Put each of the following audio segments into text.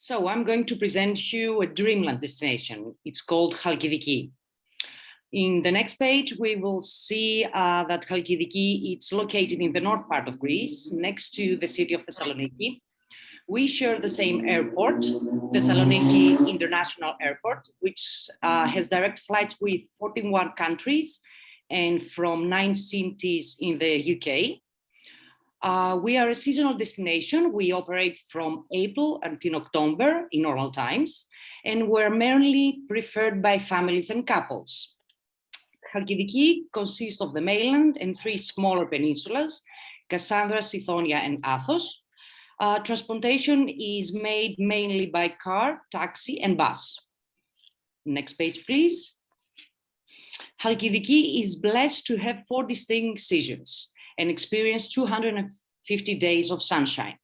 So I'm going to present you a dreamland destination. It's called Chalkidiki. In the next page, we will see that Chalkidiki is located in the north part of Greece, next to the city of Thessaloniki. We share the same airport, Thessaloniki International Airport, which has direct flights with 41 countries and from 9 cities in the UK. We are a seasonal destination. We operate from April until October in normal times, and we're mainly preferred by families and couples. Chalkidiki consists of the mainland and 3 smaller peninsulas, Cassandra, Sithonia, and Athos. Transportation is made mainly by car, taxi, and bus. Next page, please. Chalkidiki is blessed to have 4 distinct seasons and experience 250 days of sunshine.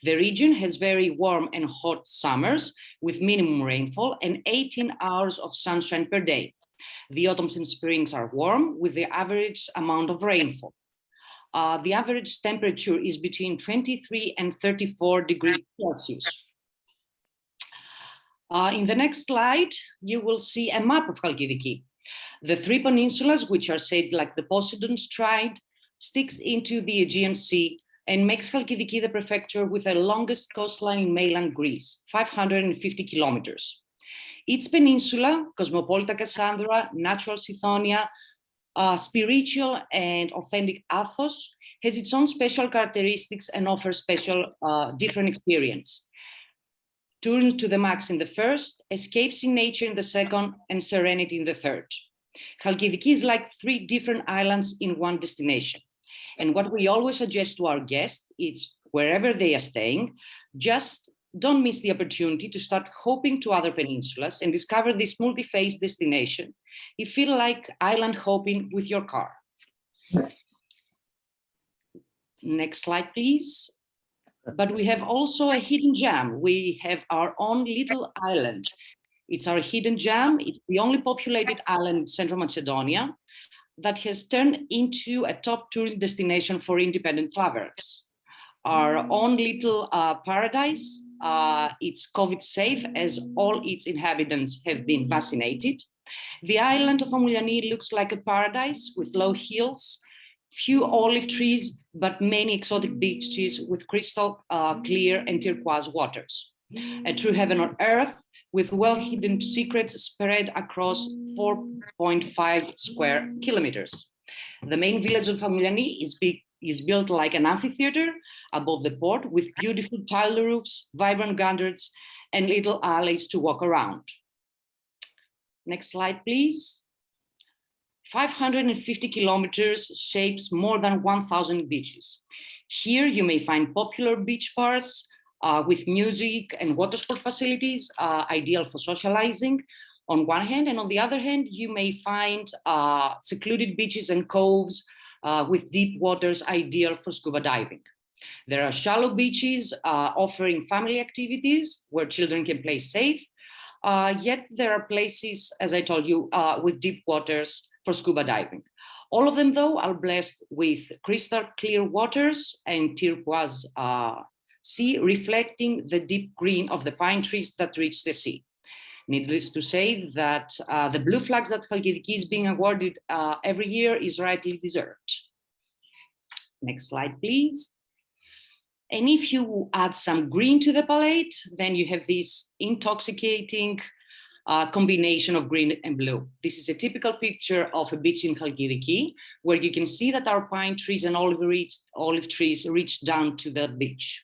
The region has very warm and hot summers with minimum rainfall and 18 hours of sunshine per day. The autumns and springs are warm with the average amount of rainfall. The average temperature is between 23 and 34 degrees Celsius. In the next slide, you will see a map of Chalkidiki. The 3 peninsulas, which are shaped like the Poseidon stride, sticks into the Aegean Sea and makes Chalkidiki the prefecture with the longest coastline in mainland Greece, 550 kilometers. Each peninsula, Cosmopolita Cassandra, Natural Sithonia, spiritual and authentic Athos, has its own special characteristics and offers special different experience. Touring to the max in the first, escapes in nature in the second, and serenity in the third. Chalkidiki is like 3 different islands in one destination. And what we always suggest to our guests is wherever they are staying, just don't miss the opportunity to start hopping to other peninsulas and discover this multi-phase destination. You feel like island hopping with your car. Next slide, please. But we have also a hidden gem. We have our own little island. It's our hidden gem. It's the only populated island in Central Macedonia that has turned into a top tourist destination for independent travelers. Our own little paradise. It's COVID safe as all its inhabitants have been vaccinated. The island of Amouliani looks like a paradise with low hills, few olive trees, but many exotic beaches with crystal clear and turquoise waters. A true heaven on earth with well-hidden secrets spread across 4.5 square kilometers. The main village of Amouliani is built like an amphitheater above the port with beautiful tiled roofs, vibrant gardens, and little alleys to walk around. Next slide, please. 550 kilometers shapes more than 1,000 beaches. Here you may find popular beach bars with music and water sport facilities, ideal for socializing on one hand, and on the other hand, you may find secluded beaches and coves with deep waters, ideal for scuba diving. There are shallow beaches offering family activities where children can play safe, yet there are places, as I told you, with deep waters for scuba diving. All of them, though, are blessed with crystal clear waters and turquoise sea, reflecting the deep green of the pine trees that reach the sea. Needless to say that the blue flags that Chalkidiki is being awarded every year is rightly deserved. Next slide, please. And if you add some green to the palette, then you have this intoxicating combination of green and blue. This is a typical picture of a beach in Chalkidiki, where you can see that our pine trees and olive trees reach down to the beach.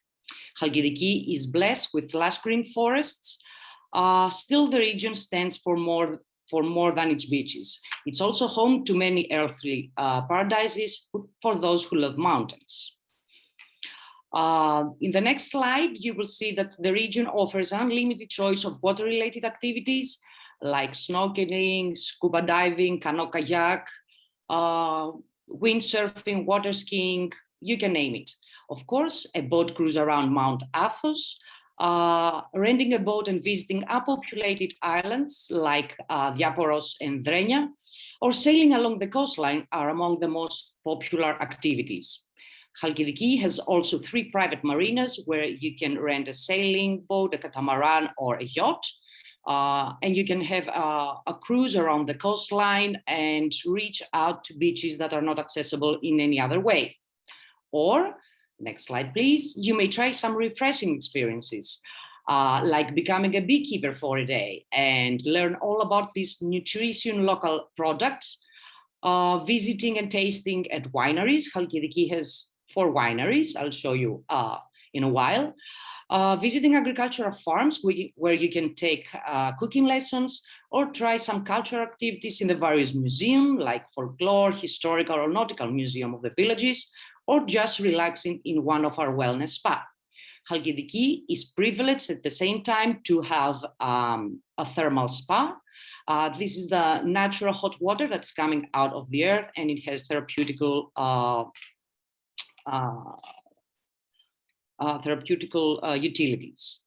Chalkidiki is blessed with lush green forests. Still, the region stands for more than its beaches. It's also home to many earthly paradises for those who love mountains. In the next slide, you will see that the region offers unlimited choice of water-related activities like snorkeling, scuba diving, canoe kayak, windsurfing, water skiing, you can name it. Of course, a boat cruise around Mount Athos, renting a boat and visiting unpopulated islands like Diaporos and Drenia, or sailing along the coastline are among the most popular activities. Halkidiki has also 3 private marinas where you can rent a sailing boat, a catamaran, or a yacht. And you can have a cruise around the coastline and reach out to beaches that are not accessible in any other way. Or, next slide, please, you may try some refreshing experiences, like becoming a beekeeper for a day and learn all about these nutrition local products, visiting and tasting at wineries. Halkidiki has 4 wineries, I'll show you in a while. Visiting agricultural farms where you can take cooking lessons or try some cultural activities in the various museums like folklore, historical or nautical museum of the villages, or just relaxing in one of our wellness spa. Halkidiki is privileged at the same time to have a thermal spa. This is the natural hot water that's coming out of the earth, and it has therapeutical utilities.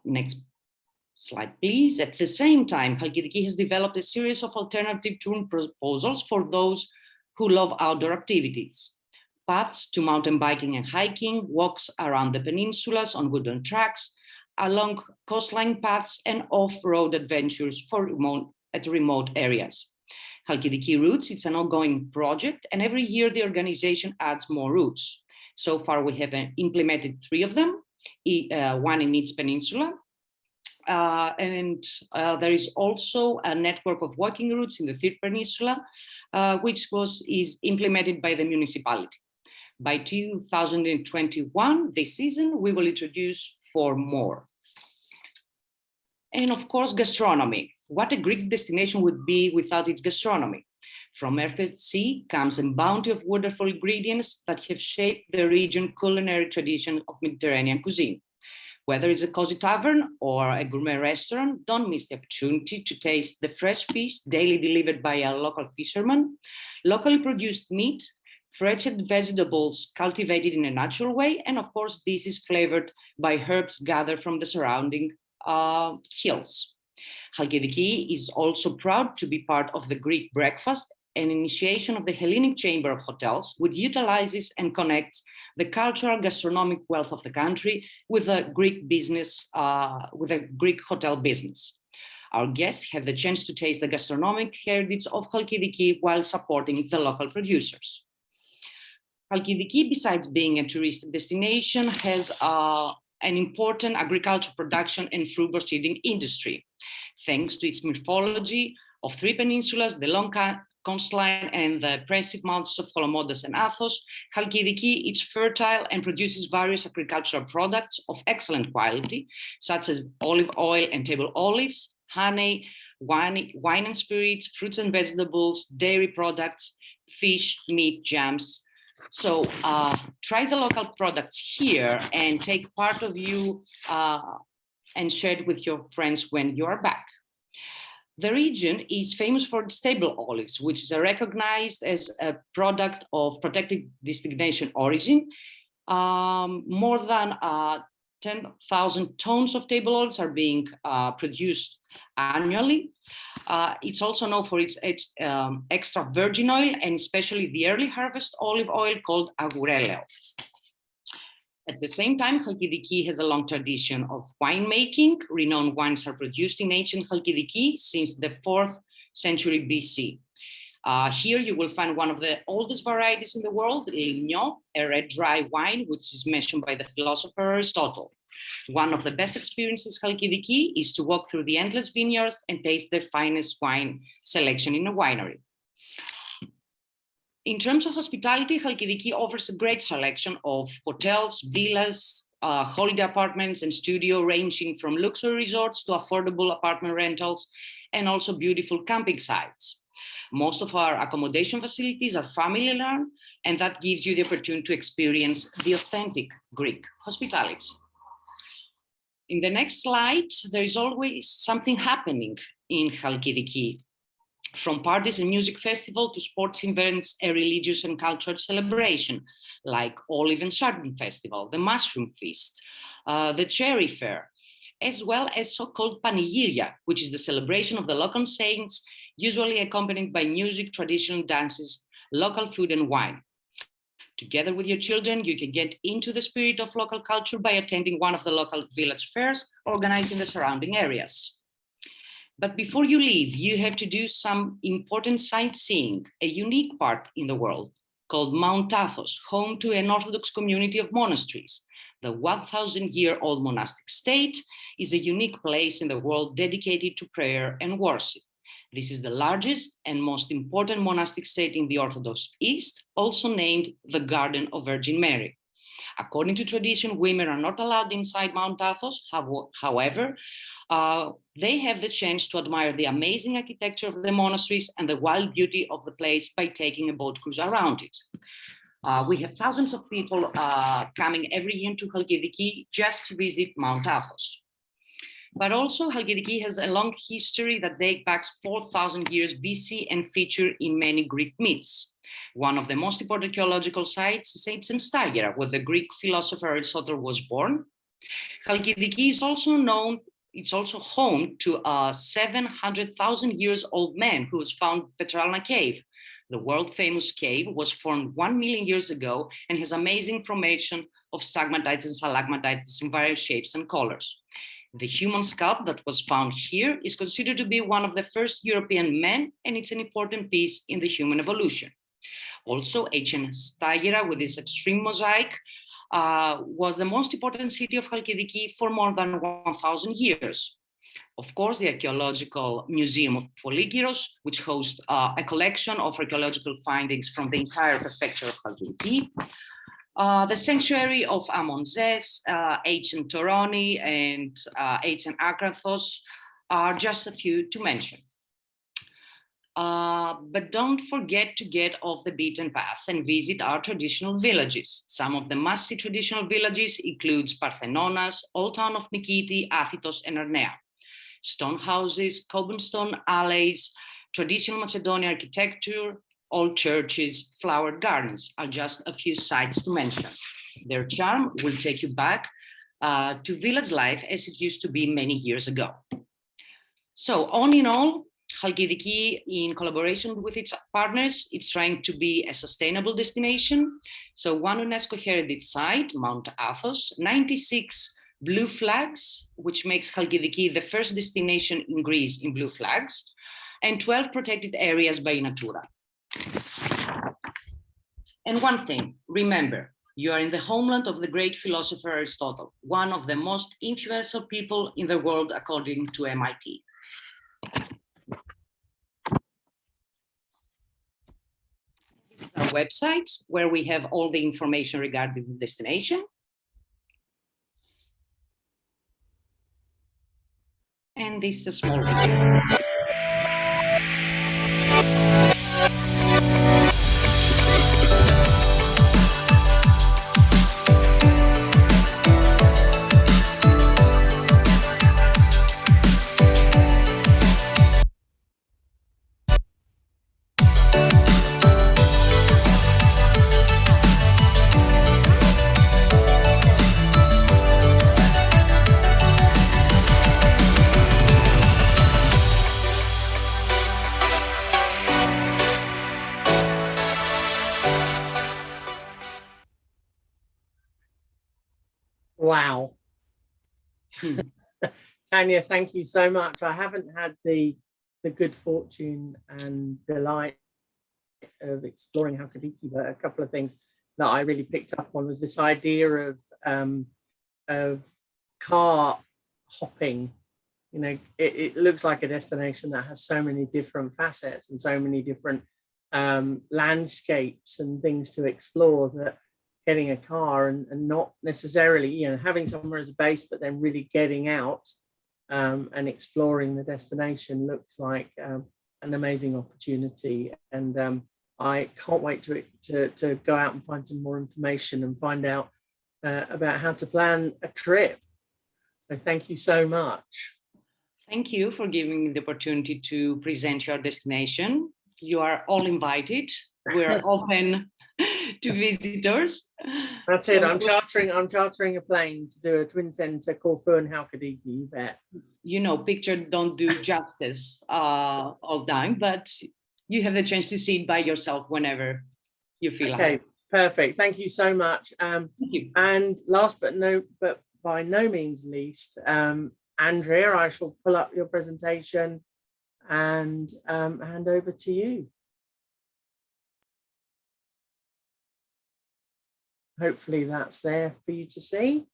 Next slide, please. At the same time, Halkidiki has developed a series of alternative touring proposals for those who love outdoor activities. Paths to mountain biking and hiking, walks around the peninsulas on wooden tracks, along coastline paths, and off-road adventures for remote areas. Halkidiki Routes, it's an ongoing project, and every year the organization adds more routes. So far, we have implemented 3 of them, one in each peninsula. There is also a network of walking routes in the 3rd peninsula, which is implemented by the municipality. By 2021, this season, we will introduce 4 more. And of course, gastronomy. What a Greek destination would be without its gastronomy. From earth and sea comes a bounty of wonderful ingredients that have shaped the region's culinary tradition of Mediterranean cuisine. Whether it's a cozy tavern or a gourmet restaurant, don't miss the opportunity to taste the fresh fish daily delivered by a local fisherman, locally produced meat, fresh vegetables cultivated in a natural way, and of course, this is flavored by herbs gathered from the surrounding hills. Halkidiki is also proud to be part of the Greek breakfast, an initiation of the Hellenic Chamber of Hotels, which utilizes and connects the cultural gastronomic wealth of the country with a Greek business, with a Greek hotel business. Our guests have the chance to taste the gastronomic heritage of Halkidiki while supporting the local producers. Halkidiki, besides being a touristic destination, has an important agriculture production and fruit proceeding industry. Thanks to its morphology of 3 peninsulas, the long coastline and the impressive mountains of Kolomodas and Athos, Halkidiki is fertile and produces various agricultural products of excellent quality, such as olive oil and table olives, honey, wine and spirits, fruits and vegetables, dairy products, fish, meat, jams. So try the local products here and take part of you and share it with your friends when you are back. The region is famous for its table olives, which is recognized as a product of protected designation origin. More than 10,000 tons of table olives are being produced annually. It's also known for its extra virgin oil and especially the early harvest olive oil called agureleo. At the same time, Halkidiki has a long tradition of winemaking. Renowned wines are produced in ancient Halkidiki since the 4th century BC. Here you will find one of the oldest varieties in the world, Ligno, a red dry wine, which is mentioned by the philosopher Aristotle. One of the best experiences Halkidiki is to walk through the endless vineyards and taste the finest wine selection in a winery. In terms of hospitality, Halkidiki offers a great selection of hotels, villas, holiday apartments and studio ranging from luxury resorts to affordable apartment rentals and also beautiful camping sites. Most of our accommodation facilities are family-run, and that gives you the opportunity to experience the authentic Greek hospitality. In the next slide, there is always something happening in Halkidiki, from parties and music festival to sports events and religious and cultural celebration, like Olive and Sardine Festival, the Mushroom Feast, the Cherry Fair, as well as so-called Panigiria, which is the celebration of the local saints, usually accompanied by music, traditional dances, local food and wine. Together with your children, you can get into the spirit of local culture by attending one of the local village fairs organized in the surrounding areas. But before you leave, you have to do some important sightseeing, a unique park in the world called Mount Athos, home to an Orthodox community of monasteries. The 1,000-year-old monastic state is a unique place in the world dedicated to prayer and worship. This is the largest and most important monastic state in the Orthodox East, also named the Garden of Virgin Mary. According to tradition, women are not allowed inside Mount Athos. However, they have the chance to admire the amazing architecture of the monasteries and the wild beauty of the place by taking a boat cruise around it. We have thousands of people coming every year to Chalkidiki just to visit Mount Athos. But also Chalkidiki has a long history that dates back 4,000 years BC and featured in many Greek myths. One of the most important archaeological sites is ancient Stagira, where the Greek philosopher Aristotle was born. Chalkidiki is also known, it's also home to a 700,000 years old man who was found Petralna Cave. The world famous cave was formed 1 million years ago and has amazing formation of stalagmites and stalagmites in various shapes and colors. The human scalp that was found here is considered to be one of the first European men, and it's an important piece in the human evolution. Also, ancient Stagira, with its extreme mosaic, was the most important city of Chalkidiki for more than 1,000 years. Of course, the Archaeological Museum of Polygyros, which hosts a collection of archaeological findings from the entire prefecture of Chalkidiki. The sanctuary of Amonzes, ancient Toroni, and ancient Akrathos are just a few to mention. But don't forget to get off the beaten path and visit our traditional villages. Some of the must-see traditional villages includes Parthenonas, Old Town of Nikiti, Athitos, and Arnea. Stone houses, cobblestone alleys, traditional Macedonian architecture, old churches, flowered gardens are just a few sites to mention. Their charm will take you back to village life as it used to be many years ago. So all in all, Chalkidiki, in collaboration with its partners, it's trying to be a sustainable destination. So one UNESCO heritage site, Mount Athos, 96 blue flags, which makes Chalkidiki the first destination in Greece in blue flags, and 12 protected areas by Natura. And one thing, remember, you are in the homeland of the great philosopher Aristotle, one of the most influential people in the world according to MIT. Our website, where we have all the information regarding the destination. And this is a small video. Wow. Tanya, thank you so much. I haven't had the good fortune and delight of exploring Chalkidiki, but a couple of things that I really picked up on was this idea of car hopping. You know, it looks like a destination that has so many different facets and so many different landscapes and things to explore, that getting a car and not necessarily, you know, having somewhere as a base, but then really getting out and exploring the destination looks like an amazing opportunity. And I can't wait to go out and find some more information and find out about how to plan a trip. So thank you so much. Thank you for giving me the opportunity to present your destination. You are all invited. We're open to visitors. That's it. I'm chartering a plane to do a twin center Corfu and Chalkidiki, you bet. You know, picture don't do justice all time, but you have the chance to see it by yourself whenever you feel okay. like. Perfect. Thank you so much. Thank you. And last but by no means least, Andrea, I shall pull up your presentation and hand over to you. Hopefully that's there for you to see.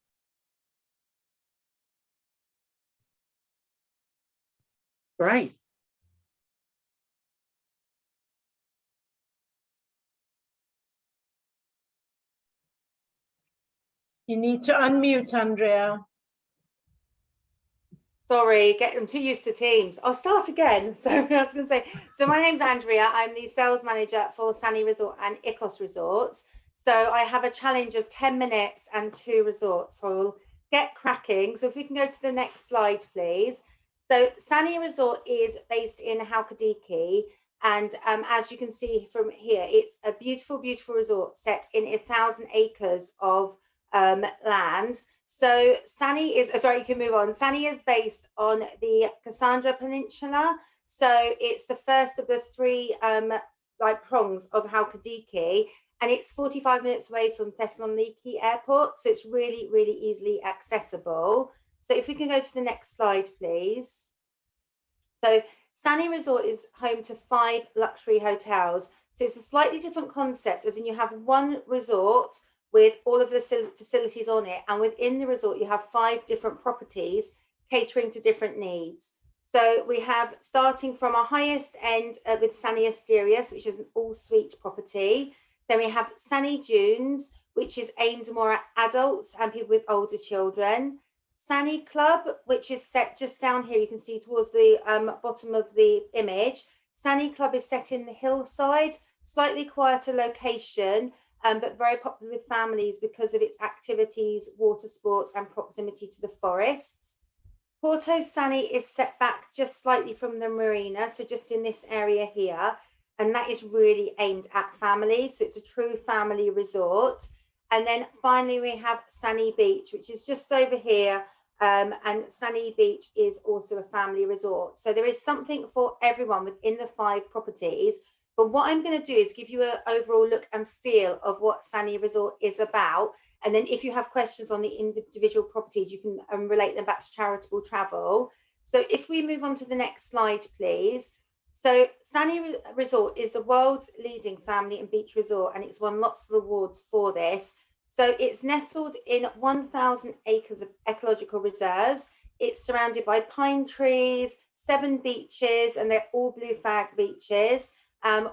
Great. You need to unmute, Andrea. Sorry, I'm too used to Teams. I'll start again. So I was going to say, so my name's Andrea. I'm the sales manager for Sani Resort and Icos Resorts. So I have a challenge of 10 minutes and 2 resorts. So we'll get cracking. So if we can go to the next slide, please. So Sani Resort is based in Halkidiki. And as you can see from here, it's a beautiful, beautiful resort set in 1,000 acres of land. So Sani is, sorry, you can move on. Sani is based on the Cassandra Peninsula. So it's the first of the 3 like prongs of Halkidiki, and it's 45 minutes away from Thessaloniki Airport. So it's really, really easily accessible. So if we can go to the next slide, please. So Sani Resort is home to 5 luxury hotels. So it's a slightly different concept, as in you have one resort with all of the facilities on it. And within the resort, you have 5 different properties catering to different needs. So we have, starting from our highest end with Sani Asterias, which is an all-suite property. Then we have Sani Dunes, which is aimed more at adults and people with older children. Sani Club, which is set just down here, you can see towards the bottom of the image. Sani Club is set in the hillside, slightly quieter location, but very popular with families because of its activities, water sports, and proximity to the forests. Porto Sani is set back just slightly from the marina, so just in this area here, and that is really aimed at families, so it's a true family resort. And then finally we have Sani Beach, which is just over here, and Sani Beach is also a family resort. So there is something for everyone within the 5 properties. But what I'm going to do is give you an overall look and feel of what Sani Resort is about. And then if you have questions on the individual properties, you can relate them back to charitable travel. So if we move on to the next slide, please. So Sani Resort is the world's leading family and beach resort, and it's won lots of awards for this. So it's nestled in 1,000 acres of ecological reserves. It's surrounded by pine trees, 7 beaches, and they're all blue flag beaches.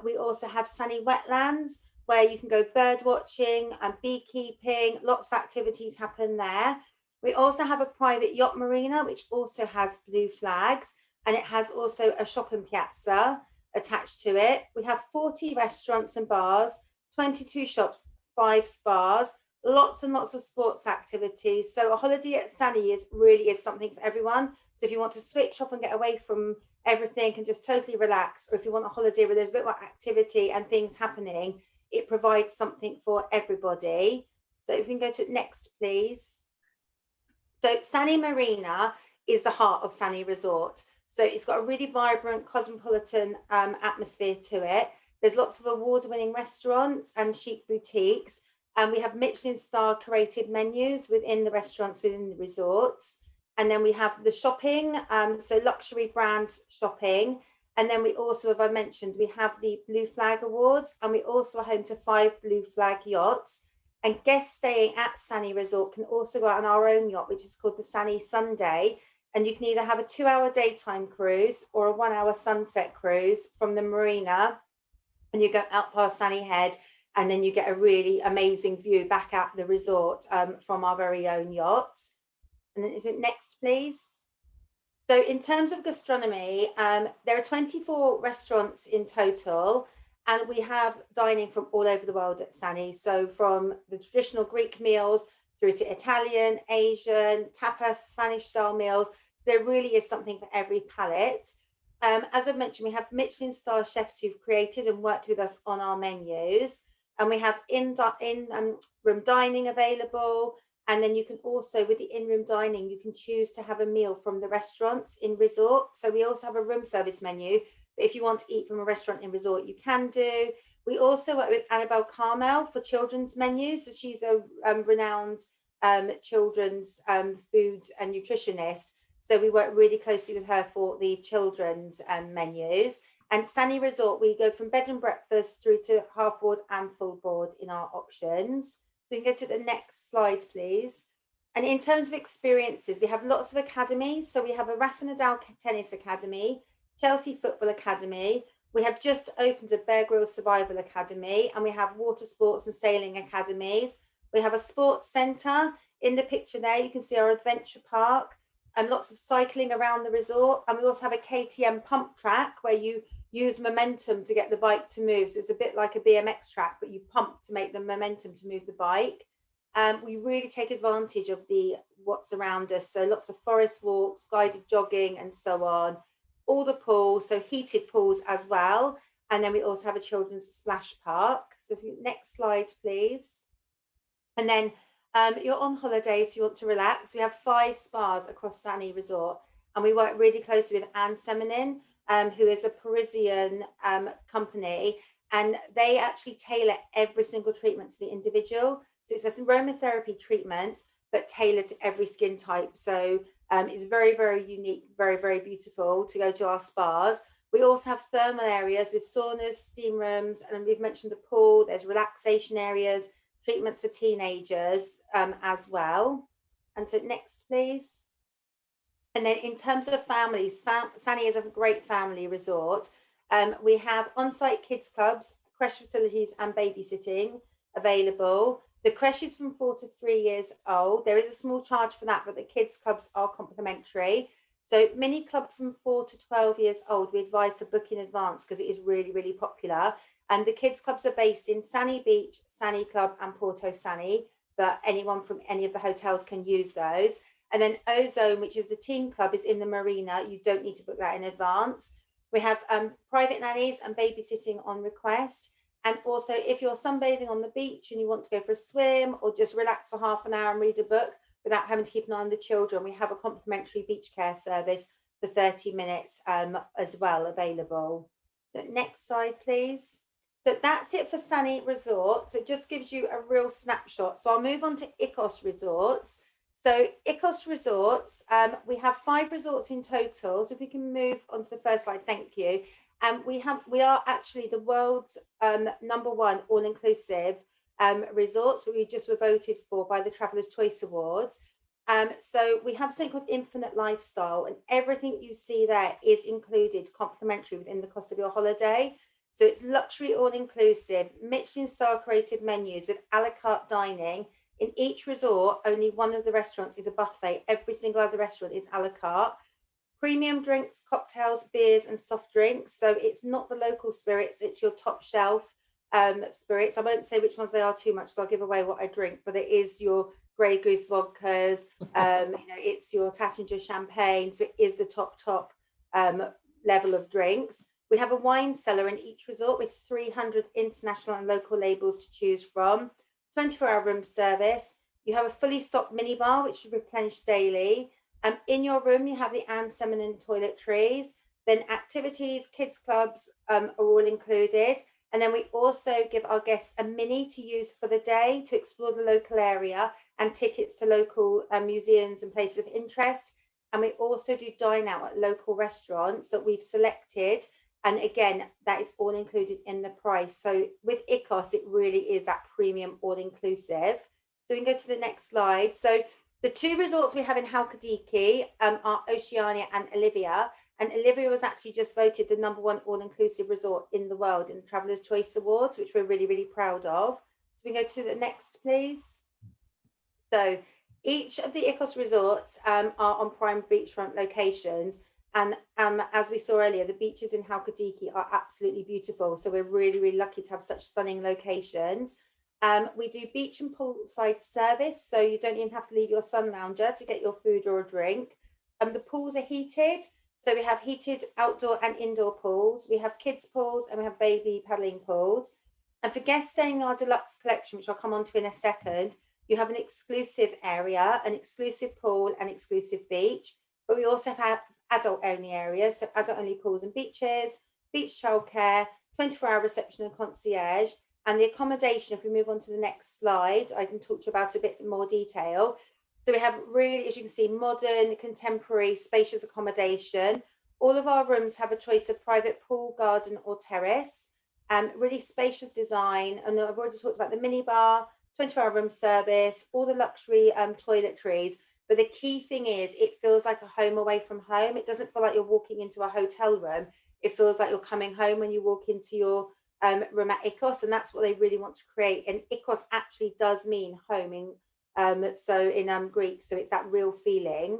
We also have Sani Wetlands, where you can go bird watching and beekeeping. Lots of activities happen there. We also have a private yacht marina, which also has blue flags, and it has also a shopping piazza attached to it. We have 40 restaurants and bars, 22 shops, 5 spas, lots and lots of sports activities. So a holiday at Sani really is something for everyone. So if you want to switch off and get away from everything and just totally relax, or if you want a holiday where there's a bit more activity and things happening, it provides something for everybody. So if we can go to next, please. So Sani Marina is the heart of Sani Resort. So it's got a really vibrant cosmopolitan atmosphere to it. There's lots of award-winning restaurants and chic boutiques. And we have Michelin star curated menus within the restaurants within the resorts. And then we have the shopping, so luxury brands shopping. And then we also, as I mentioned, we have the Blue Flag Awards, and we also are home to 5 Blue Flag yachts. And guests staying at Sani Resort can also go out on our own yacht, which is called the Sani Sunday. And you can either have a 2-hour daytime cruise or a 1-hour sunset cruise from the marina. And you go out past Sani Head, and then you get a really amazing view back at the resort from our very own yacht. And then next, please. So in terms of gastronomy, there are 24 restaurants in total, and we have dining from all over the world at Sani. So from the traditional Greek meals through to Italian, Asian, tapas, Spanish style meals. So there really is something for every palate. As I've mentioned, we have Michelin star chefs who've created and worked with us on our menus. And we have in-room dining available. And then you can also, with the in-room dining, you can choose to have a meal from the restaurants in resort. So we also have a room service menu. But if you want to eat from a restaurant in resort, you can do. We also work with Annabelle Carmel for children's menus. So she's a renowned children's food and nutritionist. So we work really closely with her for the children's menus. And Sani Resort, we go from bed and breakfast through to half board and full board in our options. So you can go to the next slide, please. And in terms of experiences, we have lots of academies. So we have a Rafa Nadal Tennis Academy, Chelsea Football Academy. We have just opened a Bear Grylls Survival Academy, and we have water sports and sailing academies. We have a sports centre. In the picture there, you can see our adventure park and lots of cycling around the resort. And we also have a KTM pump track where you use momentum to get the bike to move. So it's a bit like a BMX track, but you pump to make the momentum to move the bike. We really take advantage of what's around us. So lots of forest walks, guided jogging, and so on. All the pools, so heated pools as well. And then we also have a children's splash park. So if you, next slide, please. And then you're on holiday, so you want to relax. We have 5 spas across Sani Resort, and we work really closely with Anne Seminin, who is a Parisian company, and they actually tailor every single treatment to the individual. So it's a aromatherapy treatment, but tailored to every skin type. So it's very, very unique, very, very beautiful to go to our spas. We also have thermal areas with saunas, steam rooms, and we've mentioned the pool. There's relaxation areas, treatments for teenagers as well. And so next, please. And then in terms of families, Sani is a great family resort. We have on-site kids clubs, creche facilities, and babysitting available. The creche is from 4 to 3 years old. There is a small charge for that, but the kids clubs are complimentary. So mini club from 4 to 12 years old, we advise to book in advance because it is really, really popular. And the kids clubs are based in Sani Beach, Sani Club, and Porto Sani, but anyone from any of the hotels can use those. And then Ozone, which is the teen club, is in the marina. You don't need to book that in advance. We have private nannies and babysitting on request. And also, if you're sunbathing on the beach and you want to go for a swim or just relax for half an hour and read a book without having to keep an eye on the children, we have a complimentary beach care service for 30 minutes as well available. So next slide, please. So that's it for Sani Resort. So it just gives you a real snapshot. So I'll move on to Ikos Resorts. So Ikos Resorts, we have 5 resorts in total. So if we can move on to the first slide, thank you. We are actually the world's #1 all-inclusive resorts. We just were voted for by the Traveller's Choice Awards. So we have something called Infinite Lifestyle, and everything you see there is included complimentary within the cost of your holiday. So it's luxury all-inclusive, Michelin star created menus with a la carte dining. In each resort, only one of the restaurants is a buffet. Every single other restaurant is a la carte. Premium drinks, cocktails, beers, and soft drinks. So it's not the local spirits, it's your top shelf spirits. I won't say which ones they are too much, so I'll give away what I drink, but it is your Grey Goose vodkas, it's your Taittinger champagne. So it is the top level of drinks. We have a wine cellar in each resort with 300 international and local labels to choose from, 24-hour room service. You have a fully stocked minibar, which is replenished daily. In your room, you have the Anne Seminin toiletries. Then activities, kids clubs are all included. And then we also give our guests a mini to use for the day to explore the local area and tickets to local museums and places of interest. And we also do dine out at local restaurants that we've selected. And again, that is all included in the price. So with Ikos, it really is that premium all-inclusive. So we can go to the next slide. So the 2 resorts we have in Halkidiki are Oceania and Olivia. And Olivia was actually just voted the #1 all-inclusive resort in the world in the Traveller's Choice Awards, which we're really, really proud of. So we can go to the next, please. So each of the Ikos resorts are on prime beachfront locations. And as we saw earlier, the beaches in Halkidiki are absolutely beautiful. So we're really, really lucky to have such stunning locations. We do beach and poolside service, so you don't even have to leave your sun lounger to get your food or a drink. The pools are heated, so we have heated outdoor and indoor pools. We have kids pools and we have baby paddling pools. And for guests staying in our deluxe collection, which I'll come on to in a second, you have an exclusive area, an exclusive pool and exclusive beach. But we also have adult only areas, so adult only pools and beaches, beach childcare, 24-hour reception and concierge. And the accommodation, if we move on to the next slide, I can talk to you about a bit more detail. So we have really, as you can see, modern, contemporary, spacious accommodation. All of our rooms have a choice of private pool, garden or terrace. Really spacious design. And I've already talked about the minibar, 24-hour room service, all the luxury toiletries. But the key thing is it feels like a home away from home. It doesn't feel like you're walking into a hotel room. It feels like you're coming home when you walk into your room at Ikos, and that's what they really want to create. And Ikos actually does mean home in Greek, so it's that real feeling.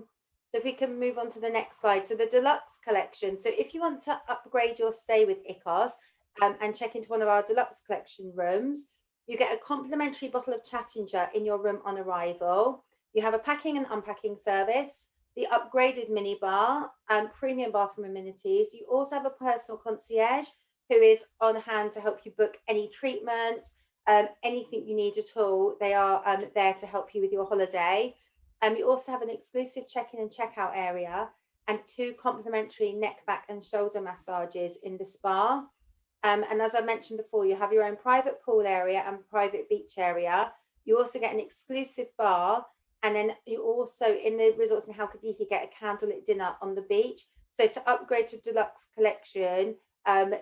So if we can move on to the next slide. So the deluxe collection. So if you want to upgrade your stay with Ikos and check into one of our deluxe collection rooms, you get a complimentary bottle of Chattinger in your room on arrival. You have a packing and unpacking service, the upgraded minibar, premium bathroom amenities. You also have a personal concierge who is on hand to help you book any treatments, anything you need at all. They are there to help you with your holiday. You also have an exclusive check-in and check-out area and 2 complimentary neck, back and shoulder massages in the spa. And as I mentioned before, you have your own private pool area and private beach area. You also get an exclusive bar. And then you also, in the resorts in Halkidiki, get a candlelit dinner on the beach. So to upgrade to deluxe collection,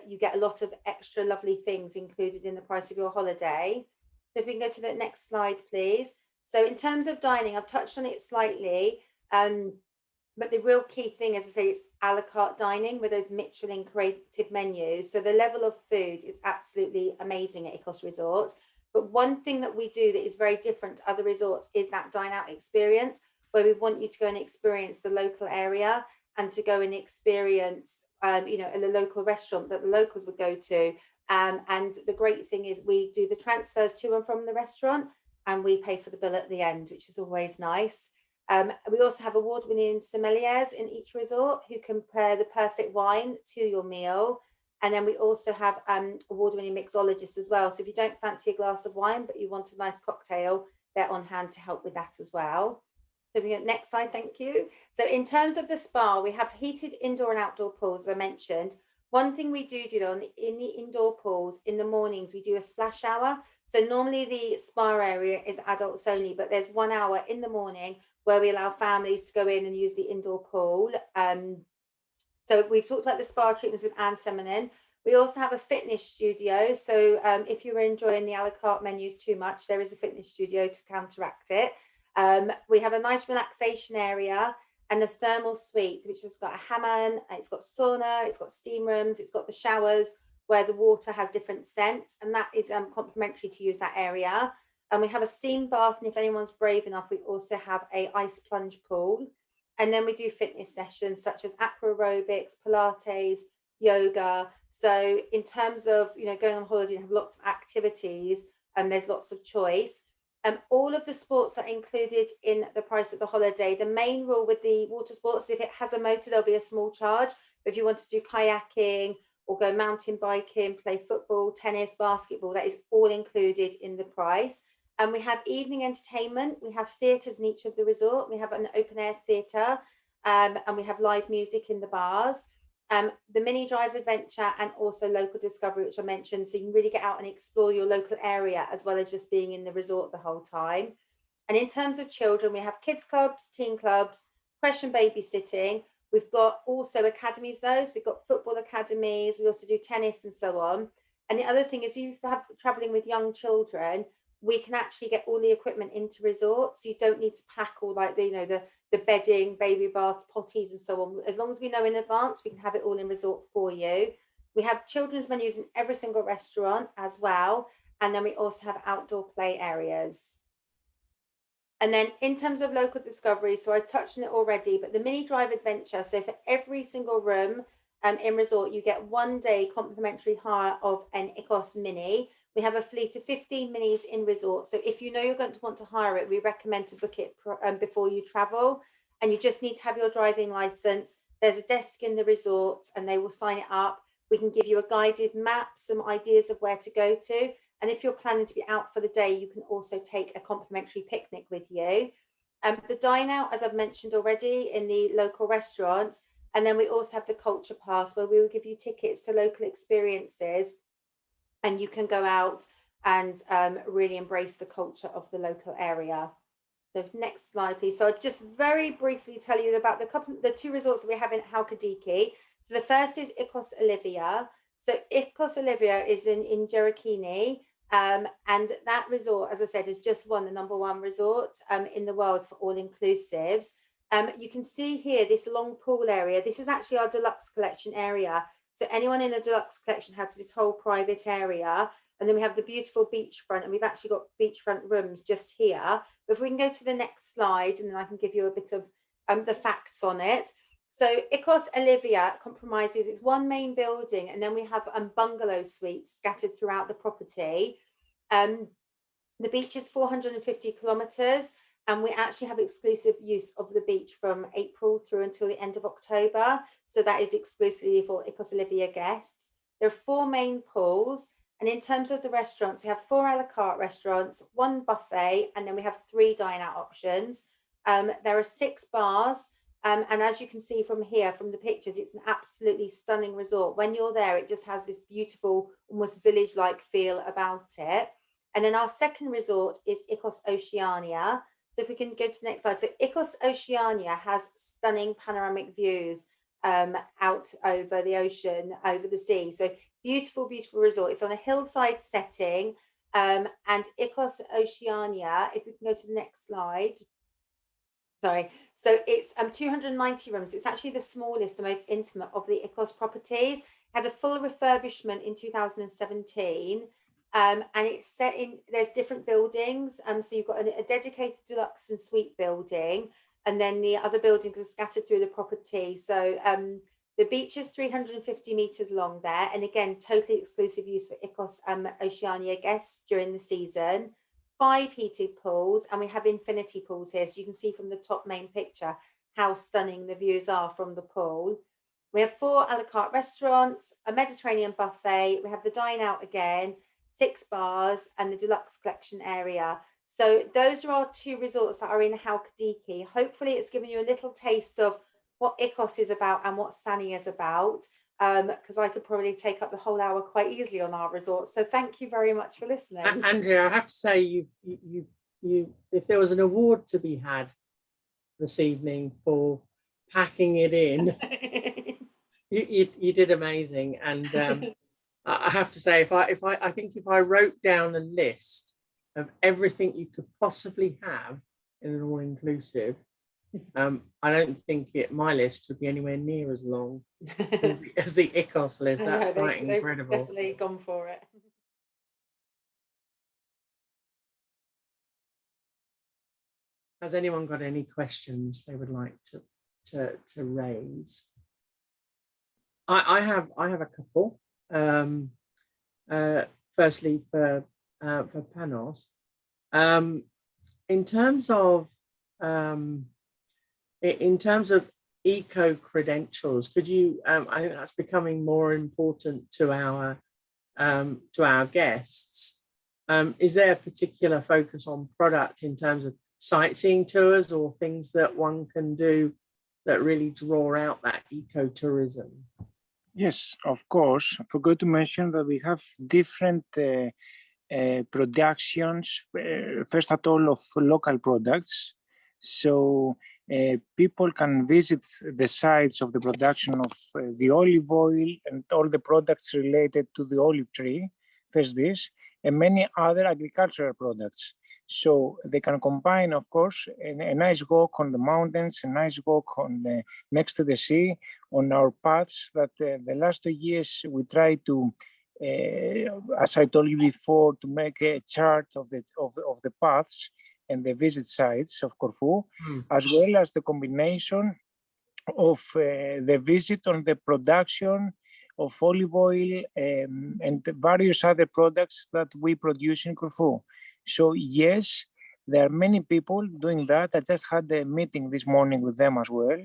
you get a lot of extra lovely things included in the price of your holiday. So if we can go to the next slide, please. So in terms of dining, I've touched on it slightly, but the real key thing, as I say, is a la carte dining with those Michelin creative menus. So the level of food is absolutely amazing at Ikos Resorts. But one thing that we do that is very different to other resorts is that dine out experience, where we want you to go and experience the local area and to go and experience, in a local restaurant that the locals would go to. And the great thing is we do the transfers to and from the restaurant, and we pay for the bill at the end, which is always nice. We also have award-winning sommeliers in each resort who can prepare the perfect wine to your meal. And then we also have award-winning mixologists as well. So if you don't fancy a glass of wine, but you want a nice cocktail, they're on hand to help with that as well. So we go next slide, thank you. So in terms of the spa, we have heated indoor and outdoor pools, as I mentioned. One thing we do though, in the indoor pools, in the mornings, we do a splash hour. So normally the spa area is adults only, but there's 1 hour in the morning where we allow families to go in and use the indoor pool. So we've talked about the spa treatments with Anne Seminon. We also have a fitness studio. So if you're enjoying the a la carte menus too much, there is a fitness studio to counteract it. We have a nice relaxation area and a thermal suite, which has got a hammam, it's got sauna, it's got steam rooms, it's got the showers where the water has different scents, and that is complimentary to use that area. And we have a steam bath, and if anyone's brave enough, we also have a ice plunge pool. And then we do fitness sessions such as aqua aerobics, Pilates, yoga. So in terms of, going on holiday and have lots of activities, and there's lots of choice. All of the sports are included in the price of the holiday. The main rule with the water sports, if it has a motor, there'll be a small charge. But if you want to do kayaking or go mountain biking, play football, tennis, basketball, that is all included in the price. And we have evening entertainment. We have theatres in each of the resort. We have an open air theatre, and we have live music in the bars. The mini drive adventure and also local discovery, which I mentioned. So you can really get out and explore your local area as well as just being in the resort the whole time. And in terms of children, we have kids clubs, teen clubs, creche and babysitting. We've got also academies, those. We've got football academies. We also do tennis and so on. And the other thing is, you have traveling with young children, we can actually get all the equipment into resorts. You don't need to pack all the bedding, baby baths, potties and so on. As long as we know in advance, we can have it all in resort for you. We have children's menus in every single restaurant as well. And then we also have outdoor play areas. And then in terms of local discovery, so I touched on it already, but the mini drive adventure. So for every single room in resort, you get 1 day complimentary hire of an Ikos Mini. We have a fleet of 15 minis in resort. So if you know you're going to want to hire it, we recommend to book it before you travel. And you just need to have your driving license. There's a desk in the resort and they will sign it up. We can give you a guided map, some ideas of where to go to. And if you're planning to be out for the day, you can also take a complimentary picnic with you. The dine out, as I've mentioned already, in the local restaurants. And then we also have the culture pass, where we will give you tickets to local experiences and you can go out and really embrace the culture of the local area. So next slide, please. So I'll just very briefly tell you about the two resorts that we have in Halkidiki. So the first is Ikos Olivia. So Ikos Olivia is in Jerikini, and that resort, as I said, has just won the #1 resort in the world for all inclusives. You can see here this long pool area. This is actually our deluxe collection area. So anyone in the deluxe collection has this whole private area. And then we have the beautiful beachfront, and we've actually got beachfront rooms just here. But if we can go to the next slide, and then I can give you a bit of the facts on it. So Ikos Olivia comprises, it's one main building, and then we have bungalow suites scattered throughout the property. The beach is 450 kilometers, and we actually have exclusive use of the beach from April through until the end of October. So that is exclusively for Ikos Olivia guests. There are 4 main pools. And in terms of the restaurants, we have 4 a la carte restaurants, 1 buffet, and then we have 3 dine-out options. There are 6 bars. And as you can see from here, from the pictures, it's an absolutely stunning resort. When you're there, it just has this beautiful, almost village-like feel about it. And then our second resort is Ikos Oceania. So if we can go to the next slide. So Ikos Oceania has stunning panoramic views out over the ocean, over the sea. So beautiful, beautiful resort. It's on a hillside setting. And Ikos Oceania, if we can go to the next slide. Sorry. So it's 290 rooms. It's actually the smallest, the most intimate of the Ikos properties. It had a full refurbishment in 2017. And it's set in, there's different buildings. So you've got a dedicated deluxe and suite building, and then the other buildings are scattered through the property. So the beach is 350 meters long there. And again, totally exclusive use for Ikos Oceania guests during the season. 5 heated pools, and we have infinity pools here. So you can see from the top main picture how stunning the views are from the pool. We have 4 a la carte restaurants, a Mediterranean buffet. We have the dine out again, 6 bars, and the deluxe collection area. So those are our 2 resorts that are in Halkidiki. Hopefully it's given you a little taste of what Ikos is about and what Sani is about, because I could probably take up the whole hour quite easily on our resorts. So thank you very much for listening. Andrea, I have to say, you, if there was an award to be had this evening for packing it in, you did amazing. And I have to say, I think if I wrote down a list of everything you could possibly have in an all-inclusive, I don't think my list would be anywhere near as long as the Ikos list. That's quite incredible. They've definitely gone for it. Has anyone got any questions they would like to raise? I have a couple. Firstly, for Panos, in terms of eco credentials, could you? I think that's becoming more important to our guests. Is there a particular focus on product in terms of sightseeing tours or things that one can do that really draw out that ecotourism? Yes, of course. I forgot to mention that we have different productions, first of all, of local products. So people can visit the sites of the production of the olive oil and all the products related to the olive tree, first this, and many other agricultural products. So they can combine, of course, a nice walk on the mountains, a nice walk on next to the sea, on our paths that the last 2 years we try to, as I told you before, to make a chart of the paths and the visit sites of Corfu, as well as the combination of the visit on the production of olive oil and various other products that we produce in Corfu. So yes, there are many people doing that. I just had a meeting this morning with them as well.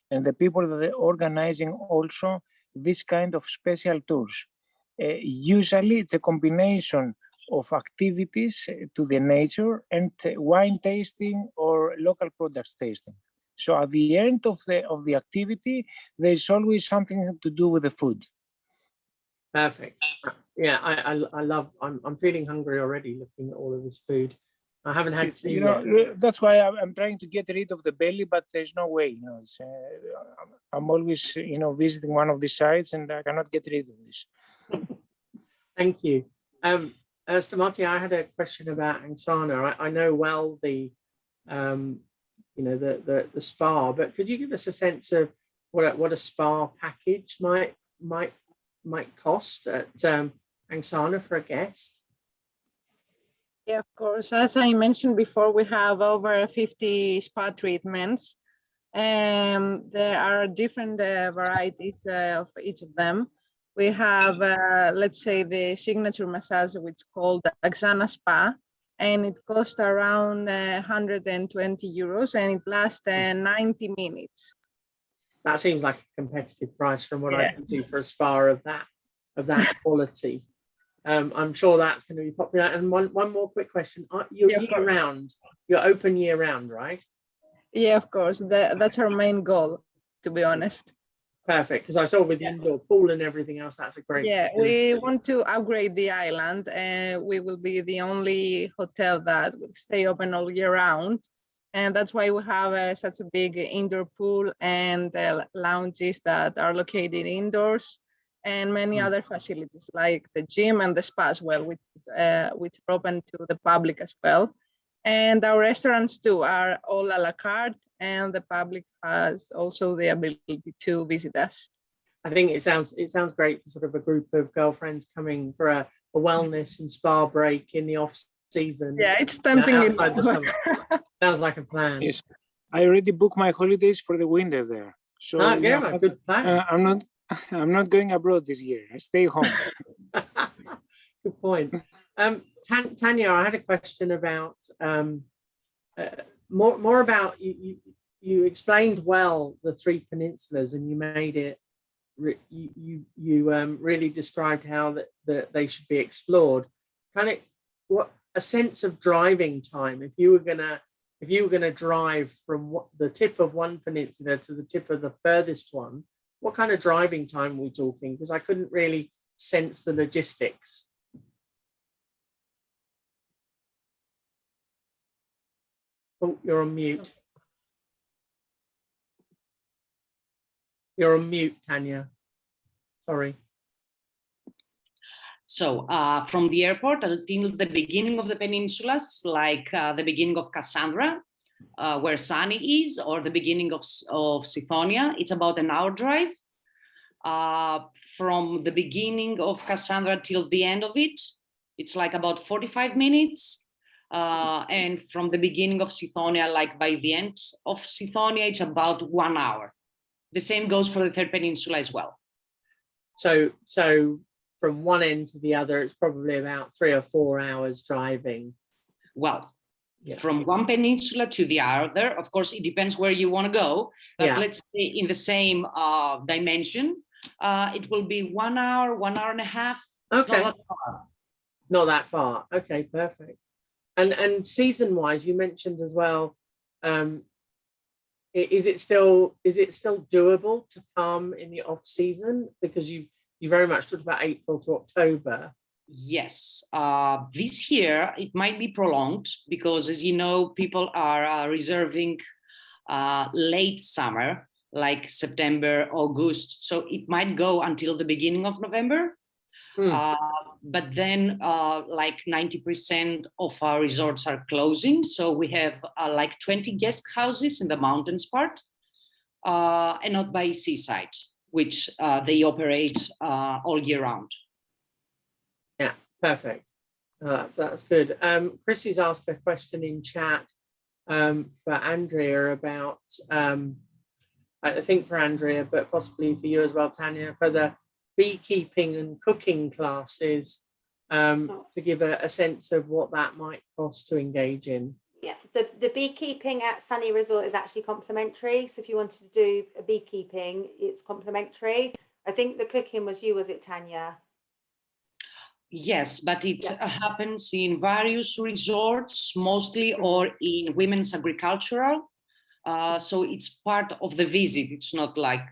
And the people that are organizing also this kind of special tours. Usually it's a combination of activities to the nature and wine tasting or local products tasting. So at the end of the activity, there's always something to do with the food. Perfect. Yeah, I love. I'm feeling hungry already looking at all of this food. I haven't had tea yet. That's why I'm trying to get rid of the belly, but there's no way. I'm always, visiting one of these sites, and I cannot get rid of this. Thank you. Stamati, I had a question about Angsana. I know well the spa, but could you give us a sense of what a spa package might cost at Angsana for a guest? Yeah, of course. As I mentioned before, we have over 50 spa treatments. There are different varieties of each of them. We have, let's say, the signature massage, which is called Angsana Spa, and it costs around 120 euros, and it lasts 90 minutes. That seems like a competitive price from what I can see for a spa of that quality. I'm sure that's going to be popular. And one more quick question: you're year round? You're open year round, right? Yeah, of course. That's our main goal, to be honest. Perfect, because I saw with the indoor pool and everything else, that's a great. Yeah, we want to upgrade the island, and we will be the only hotel that will stay open all year round. And that's why we have such a big indoor pool and lounges that are located indoors, and many other facilities like the gym and the spa as well, which are open to the public as well. And our restaurants too are all a la carte, and the public has also the ability to visit us. I think it sounds great for sort of a group of girlfriends coming for a wellness and spa break in the off season. Yeah, it's tempting. Outside the summer. Sounds like a plan. Yes, I already booked my holidays for the winter there. So good plan. I'm not going abroad this year. I stay home. Good point. Tanya, I had a question about more about you explained well the three peninsulas, and you made it. You really described how that they should be explored. Kind of what a sense of driving time if you were gonna drive from the tip of one peninsula to the tip of the furthest one. What kind of driving time are we talking? Because I couldn't really sense the logistics. Oh, you're on mute. You're on mute, Tanya. Sorry. So from the airport until the beginning of the peninsulas, like the beginning of Cassandra, where Sani is, or the beginning of Sithonia, it's about an hour drive. From the beginning of Cassandra till the end of it, it's like about 45 minutes. And from the beginning of Sithonia, like by the end of Sithonia, it's about 1 hour. The same goes for the third peninsula as well. So from one end to the other, it's probably about 3 or 4 hours driving. Well, from one peninsula to the other, of course, it depends where you want to go. But let's say in the same dimension, it will be 1 hour, 1.5 hours. Okay. It's not that far. Not that far. Okay, perfect. And season-wise, you mentioned as well. Is it still doable to come in the off season, because you very much talked about April to October? Yes, this year it might be prolonged because, as you know, people are reserving late summer, like September, August. So it might go until the beginning of November. But then like 90% of our resorts are closing. So we have like 20 guest houses in the mountains part and not by seaside, which they operate all year round. Yeah, perfect. That's good. Chrissy's asked a question in chat for Andrea about, I think for Andrea, but possibly for you as well, Tanya, for the beekeeping and cooking classes, to give a sense of what that might cost to engage in. Yeah, the beekeeping at Sunny Resort is actually complimentary. So if you wanted to do a beekeeping, it's complimentary. I think the cooking was it, Tanya? Yes, but it happens in various resorts, mostly, or in women's agricultural. So it's part of the visit. It's not like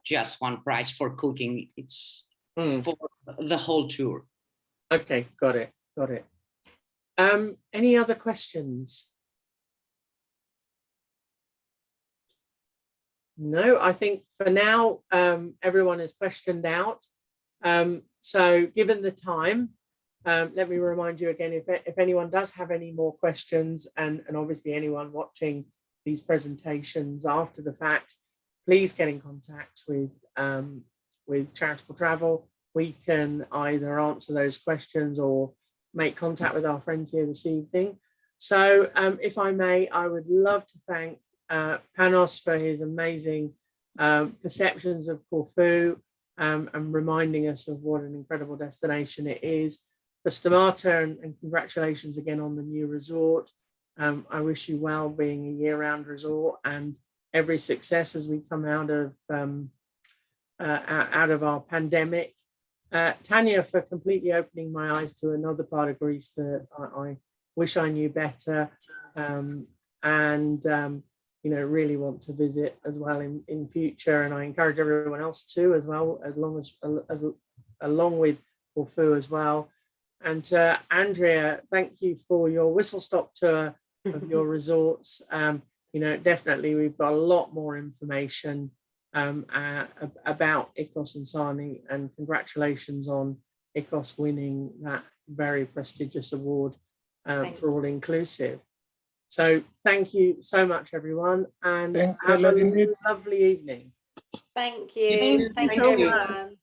just one price for cooking. It's for the whole tour. Okay, got it. Any other questions? No, I think for now, everyone is questioned out. So given the time, let me remind you again, if anyone does have any more questions, and obviously anyone watching these presentations after the fact, please get in contact with Charitable Travel. We can either answer those questions or make contact with our friends here this evening. So if I may, I would love to thank Panos for his amazing perceptions of Corfu and reminding us of what an incredible destination it is. For Stamato, and congratulations again on the new resort. I wish you well being a year-round resort and every success as we come out of our pandemic. Tanya, for completely opening my eyes to another part of Greece that I wish I knew better, you know, really want to visit as well in future. And I encourage everyone else to as well, along with Corfu as well. And Andrea, thank you for your whistle-stop tour of your resorts. You know, definitely we've got a lot more information about IKOS and Sani, and congratulations on IKOS winning that very prestigious award for all inclusive. So thank you so much, everyone, and Thanks have a lot a indeed. lovely evening. Thank you. Thank you so much. everyone.